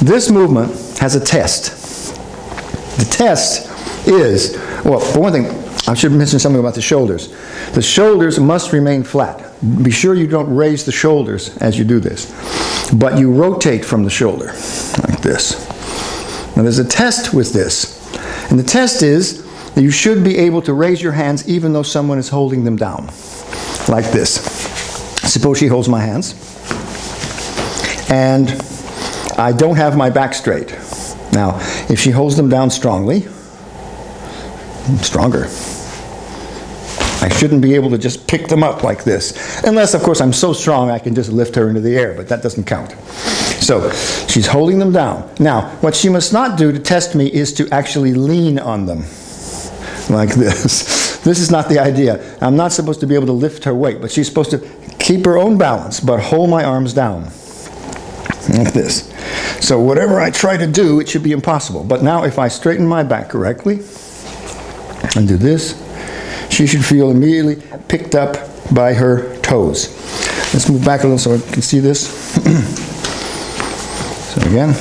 This movement has a test. The test is, well, for one thing, I should mention something about the shoulders. The shoulders must remain flat. Be sure you don't raise the shoulders as you do this. But you rotate from the shoulder, like this. Now there's a test with this. And the test is that you should be able to raise your hands even though someone is holding them down, like this. Suppose she holds my hands. And I don't have my back straight. Now, if she holds them down strongly, stronger, I shouldn't be able to just pick them up like this. Unless, of course, I'm so strong I can just lift her into the air, but that doesn't count. So, she's holding them down. Now, what she must not do to test me is to actually lean on them, like this. This is not the idea. I'm not supposed to be able to lift her weight, but she's supposed to keep her own balance, but hold my arms down, like this. So whatever I try to do, it should be impossible. But now if I straighten my back correctly and do this, she should feel immediately picked up by her toes. Let's move back a little so I can see this. So again.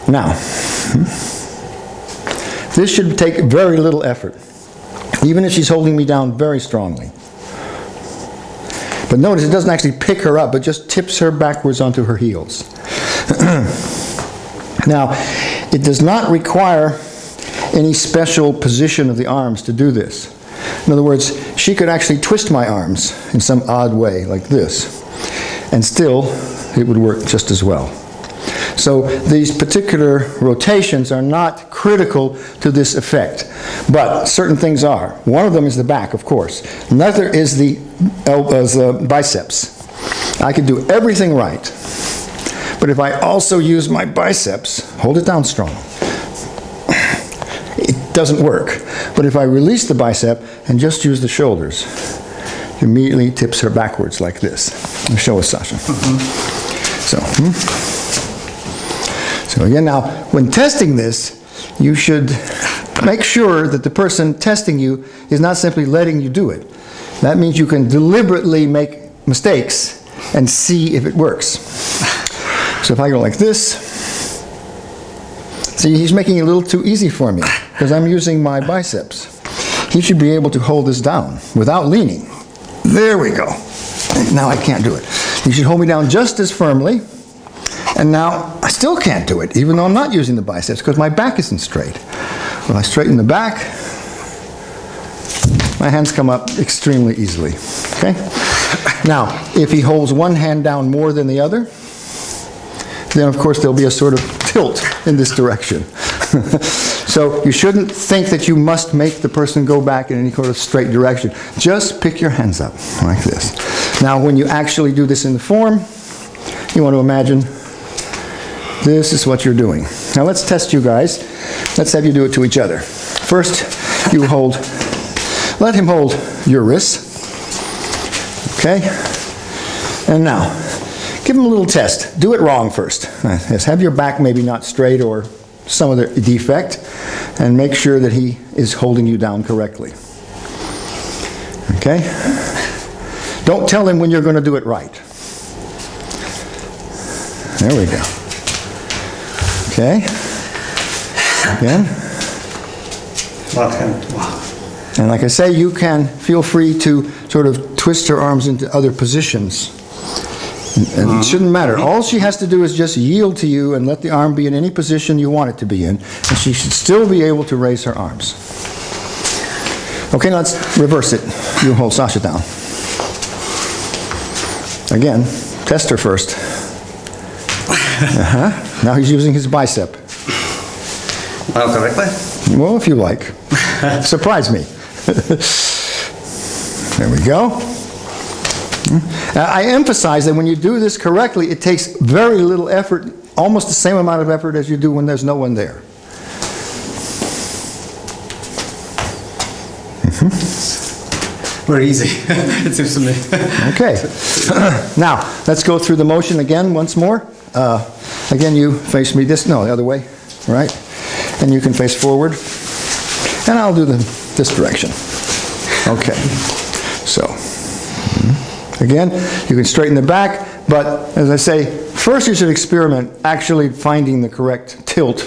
Now, this should take very little effort, even if she's holding me down very strongly. But notice it doesn't actually pick her up, but just tips her backwards onto her heels. Now, it does not require any special position of the arms to do this. In other words, she could actually twist my arms in some odd way, like this, and still it would work just as well. So these particular rotations are not critical to this effect, but certain things are. One of them is the back, of course. Another is the biceps. I could do everything right, but if I also use my biceps, hold it down strong, it doesn't work. But if I release the bicep and just use the shoulders, it immediately tips her backwards like this. I'll show us, Sasha. So again, now, when testing this, you should make sure that the person testing you is not simply letting you do it. That means you can deliberately make mistakes and see if it works. So if I go like this, see, he's making it a little too easy for me because I'm using my biceps. He should be able to hold this down without leaning. There we go. Now I can't do it. You should hold me down just as firmly. And now I still can't do it, even though I'm not using the biceps, because my back isn't straight. When I straighten the back, my hands come up extremely easily. Okay? Now, if he holds one hand down more than the other, then of course there'll be a sort of tilt in this direction. So you shouldn't think that you must make the person go back in any sort of straight direction. Just pick your hands up like this. Now, when you actually do this in the form, you want to imagine this is what you're doing. Now let's test you guys. Let's have you do it to each other. First, you let him hold your wrists. Okay? And now, give him a little test. Do it wrong first. Yes, have your back maybe not straight or some other defect, and make sure that he is holding you down correctly. Okay? Don't tell him when you're going to do it right. There we go. Okay. Again. And like I say, you can feel free to sort of twist her arms into other positions. And it shouldn't matter. All she has to do is just yield to you and let the arm be in any position you want it to be in, and she should still be able to raise her arms. Okay, now let's reverse it. You hold Sasha down. Again, test her first. Now he's using his bicep. Correctly? Well, if you like. Surprise me. There we go. I emphasize that when you do this correctly, it takes very little effort, almost the same amount of effort as you do when there's no one there. Very easy, it seems to me. Okay. Now, let's go through the motion again once more. Again, you face me the other way, right? And you can face forward. And I'll do this direction. Okay. So, again, you can straighten the back, but as I say, First, you should experiment actually finding the correct tilt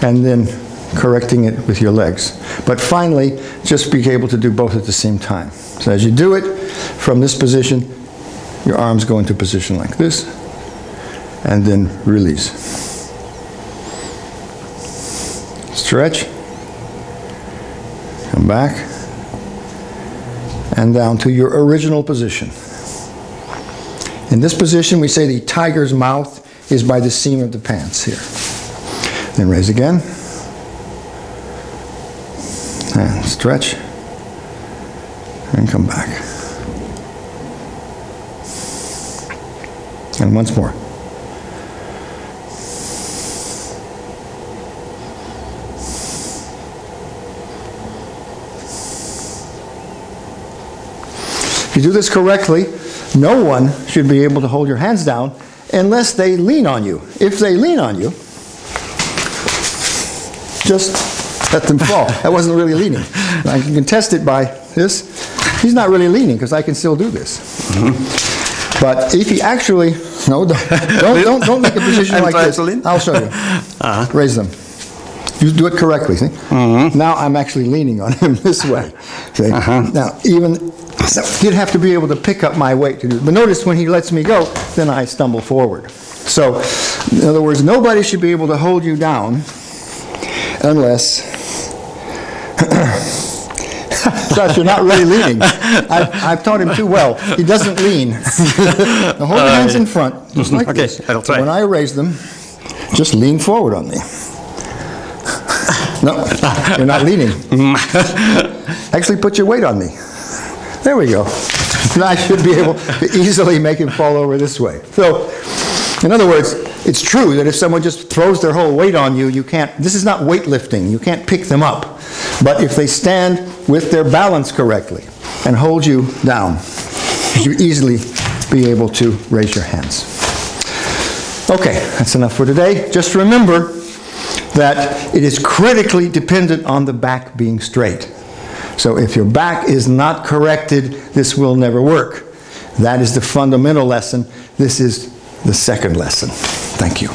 and then correcting it with your legs. But finally, just be able to do both at the same time. So as you do it, from this position, your arms go into position like this, and then release. Stretch, come back, and down to your original position. In this position, we say the tiger's mouth is by the seam of the pants here. Then raise again, and stretch, and come back. And once more. If you do this correctly, no one should be able to hold your hands down unless they lean on you. If they lean on you, just let them fall. That wasn't really leaning. I can test it by this. He's not really leaning because I can still do this. But if he actually, no, don't make a position like this. I'll show you. Raise them. You do it correctly, see? Now I'm actually leaning on him this way. See? Now, even, so he'd have to be able to pick up my weight to do it. But notice when he lets me go, then I stumble forward. So, in other words, nobody should be able to hold you down unless, Josh, you're not really leaning. I've taught him too well. He doesn't lean. Now hold your hands in front, just like this. I'll try. When I raise them, just lean forward on me. No, you're not leaning. Actually, put your weight on me. There we go. And I should be able to easily make him fall over this way. So, in other words, it's true that if someone just throws their whole weight on you, you can't, this is not weightlifting, you can't pick them up. But if they stand with their balance correctly and hold you down, you easily be able to raise your hands. Okay, that's enough for today. Just remember that it is critically dependent on the back being straight. So if your back is not corrected, this will never work. That is the fundamental lesson. This is the second lesson. Thank you.